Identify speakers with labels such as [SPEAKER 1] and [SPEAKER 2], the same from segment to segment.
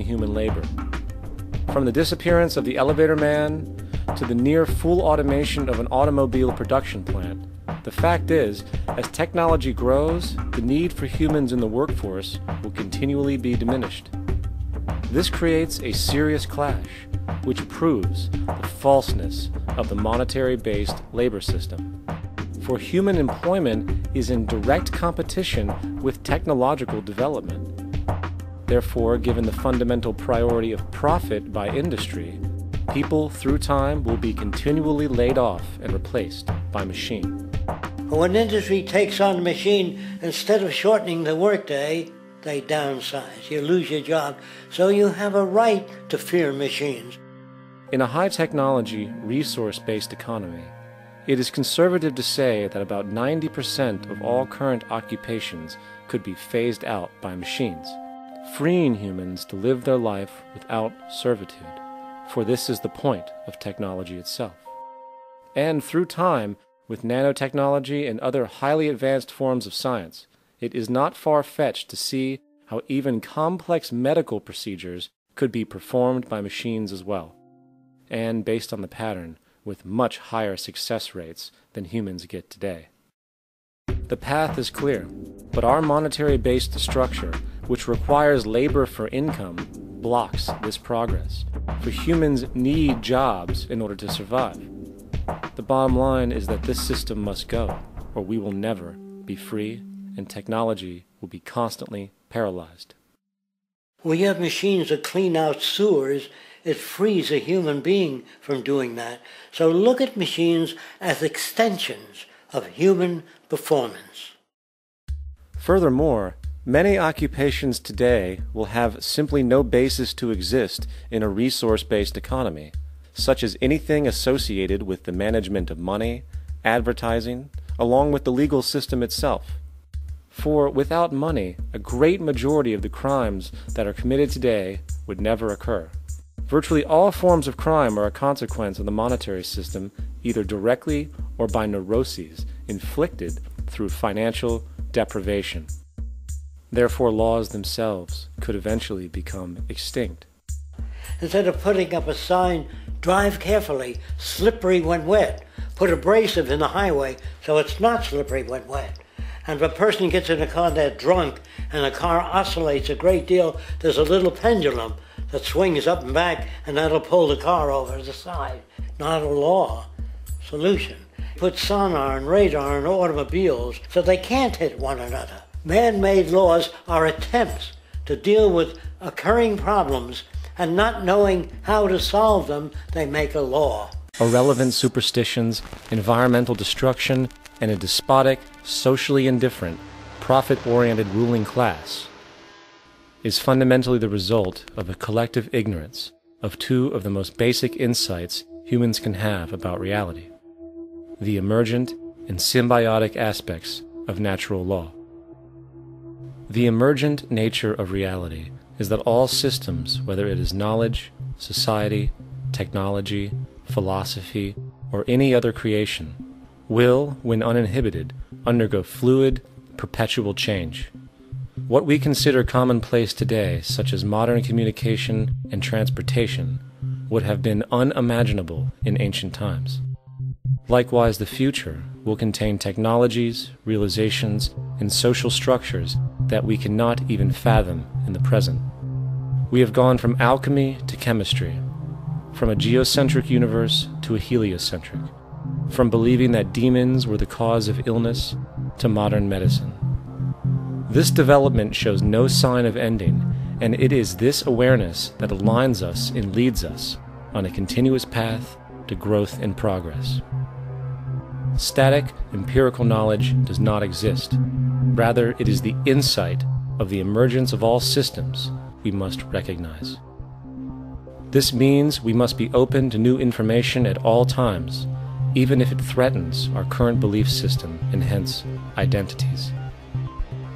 [SPEAKER 1] human labor. From the disappearance of the elevator man to the near full automation of an automobile production plant, the fact is, as technology grows, the need for humans in the workforce will continually be diminished. This creates a serious clash, which proves the falseness of the monetary-based labor system. For human employment is in direct competition with technological development. Therefore, given the fundamental priority of profit by industry, people through time will be continually laid off and replaced by machine.
[SPEAKER 2] When industry takes on a machine, instead of shortening the workday, they downsize. You lose your job. So you have a right to fear machines.
[SPEAKER 1] In a high-technology, resource-based economy, it is conservative to say that about 90% of all current occupations could be phased out by machines, freeing humans to live their life without servitude, for this is the point of technology itself. And through time, with nanotechnology and other highly advanced forms of science, it is not far-fetched to see how even complex medical procedures could be performed by machines as well, and based on the pattern, with much higher success rates than humans get today. The path is clear, but our monetary-based structure, which requires labor for income, blocks this progress, for humans need jobs in order to survive. The bottom line is that this system must go, or we will never be free, and technology will be constantly paralyzed.
[SPEAKER 2] We have machines that clean out sewers. It frees a human being from doing that. So look at machines as extensions of human performance.
[SPEAKER 1] Furthermore, many occupations today will have simply no basis to exist in a resource-based economy, such as anything associated with the management of money, advertising, along with the legal system itself. For without money, a great majority of the crimes that are committed today would never occur. Virtually all forms of crime are a consequence of the monetary system, either directly or by neuroses inflicted through financial deprivation. Therefore, laws themselves could eventually become extinct.
[SPEAKER 2] Instead of putting up a sign, drive carefully, slippery when wet, put abrasive in the highway so it's not slippery when wet. And if a person gets in a car that's drunk and the car oscillates a great deal, there's a little pendulum that swings up and back, and that'll pull the car over to the side. Not a law solution. Put sonar and radar in automobiles so they can't hit one another. Man-made laws are attempts to deal with occurring problems, and not knowing how to solve them, they make a law.
[SPEAKER 1] Irrelevant superstitions, environmental destruction, and a despotic, socially indifferent, profit-oriented ruling class is fundamentally the result of a collective ignorance of two of the most basic insights humans can have about reality: the emergent and symbiotic aspects of natural law. The emergent nature of reality is that all systems, whether it is knowledge, society, technology, philosophy, or any other creation, will, when uninhibited, undergo fluid, perpetual change. What we consider commonplace today, such as modern communication and transportation, would have been unimaginable in ancient times. Likewise, the future will contain technologies, realizations, and social structures that we cannot even fathom in the present. We have gone from alchemy to chemistry, from a geocentric universe to a heliocentric, from believing that demons were the cause of illness to modern medicine. This development shows no sign of ending, and it is this awareness that aligns us and leads us on a continuous path to growth and progress. Static, empirical knowledge does not exist. Rather, it is the insight of the emergence of all systems we must recognize. This means we must be open to new information at all times, even if it threatens our current belief system and hence identities.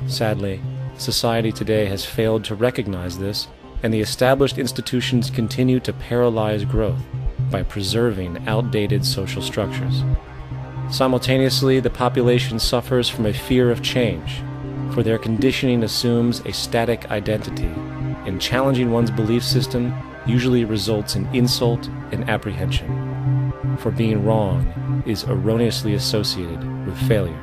[SPEAKER 1] Sadly, society today has failed to recognize this, and the established institutions continue to paralyze growth by preserving outdated social structures. Simultaneously, the population suffers from a fear of change, for their conditioning assumes a static identity and challenging one's belief system usually results in insult and apprehension, for being wrong is erroneously associated with failure,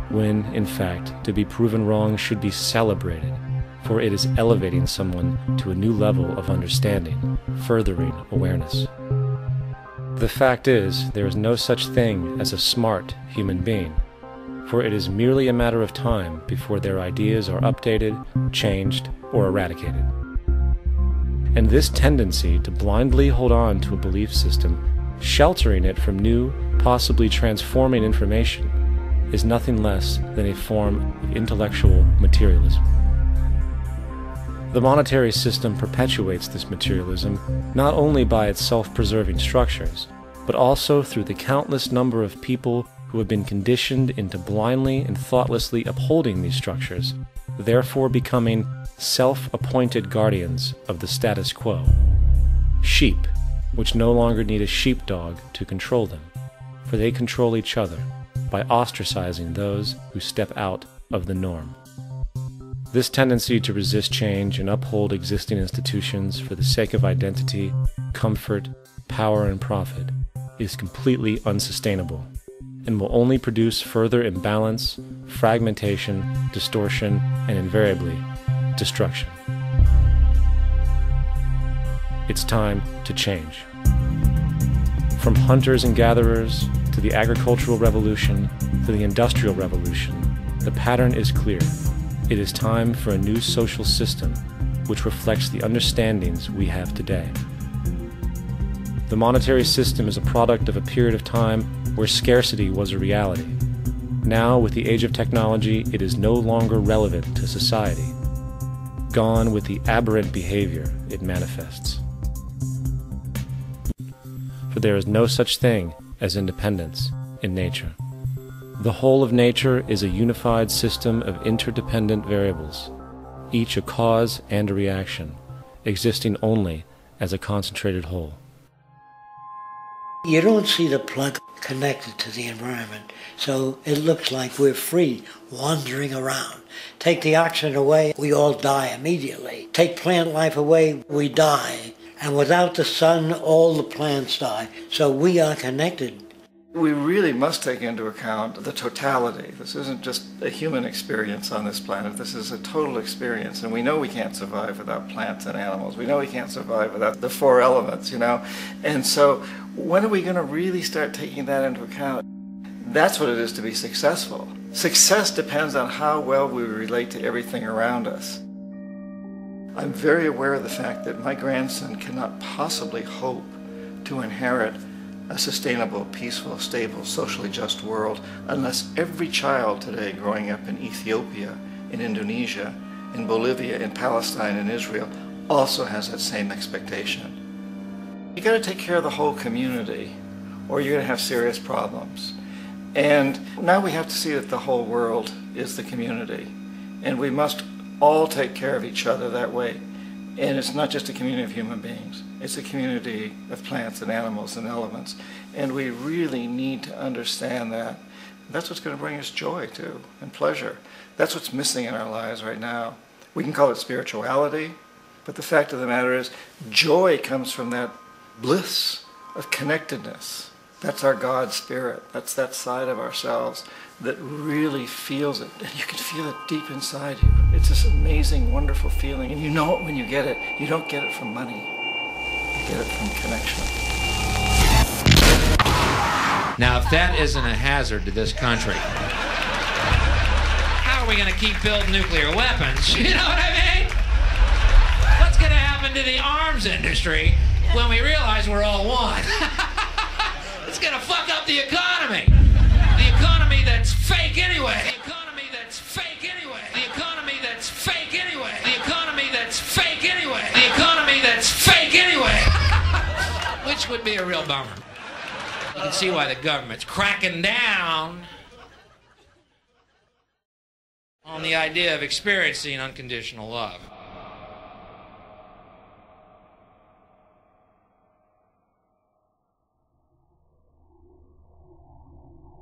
[SPEAKER 1] when, in fact, to be proven wrong should be celebrated, for it is elevating someone to a new level of understanding, furthering awareness. The fact is, there is no such thing as a smart human being, for it is merely a matter of time before their ideas are updated, changed, or eradicated. And this tendency to blindly hold on to a belief system, sheltering it from new, possibly transforming information, is nothing less than a form of intellectual materialism. The monetary system perpetuates this materialism not only by its self-preserving structures, but also through the countless number of people who have been conditioned into blindly and thoughtlessly upholding these structures, therefore becoming self-appointed guardians of the status quo. Sheep, which no longer need a sheepdog to control them, for they control each other by ostracizing those who step out of the norm. This tendency to resist change and uphold existing institutions for the sake of identity, comfort, power, and profit is completely unsustainable and will only produce further imbalance, fragmentation, distortion, and invariably, destruction. It's time to change. From hunters and gatherers to the agricultural revolution to the industrial revolution, the pattern is clear. It is time for a new social system which reflects the understandings we have today. The monetary system is a product of a period of time where scarcity was a reality. Now, with the age of technology, it is no longer relevant to society. Gone with the aberrant behavior it manifests. For there is no such thing as independence in nature. The whole of nature is a unified system of interdependent variables, each a cause and a reaction, existing only as a concentrated whole.
[SPEAKER 2] You don't see the plug connected to the environment, so it looks like we're free, wandering around. Take the oxygen away, we all die immediately. Take plant life away, we die. And without the sun, all the plants die. So we are connected.
[SPEAKER 3] We really must take into account the totality. This isn't just a human experience on this planet. This is a total experience. And we know we can't survive without plants and animals. We know we can't survive without the four elements, you know. And so when are we going to really start taking that into account? That's what it is to be successful. Success depends on how well we relate to everything around us. I'm very aware of the fact that my grandson cannot possibly hope to inherit a sustainable, peaceful, stable, socially just world unless every child today growing up in Ethiopia, in Indonesia, in Bolivia, in Palestine, in Israel also has that same expectation. You got to take care of the whole community or you're going to have serious problems. And now we have to see that the whole world is the community and we must all take care of each other that way. And it's not just a community of human beings. It's a community of plants and animals and elements. And we really need to understand that. That's what's going to bring us joy, too, and pleasure. That's what's missing in our lives right now. We can call it spirituality, but the fact of the matter is joy comes from that bliss of connectedness. That's our God spirit. That's that side of ourselves that really feels it. And you can feel it deep inside you. It's this amazing, wonderful feeling. And you know it when you get it. You don't get it from money. You get it from connection.
[SPEAKER 4] Now, if that isn't a hazard to this country, how are we going to keep building nuclear weapons? You know what I mean? What's going to happen to the arms industry when we realize we're all one? It's going to fuck up the economy. The economy that's fake anyway. The economy that's fake anyway. The economy that's fake anyway. The economy that's fake anyway. The economy that's fake anyway. Which would be a real bummer. You can see why the government's cracking down on the idea of experiencing unconditional love.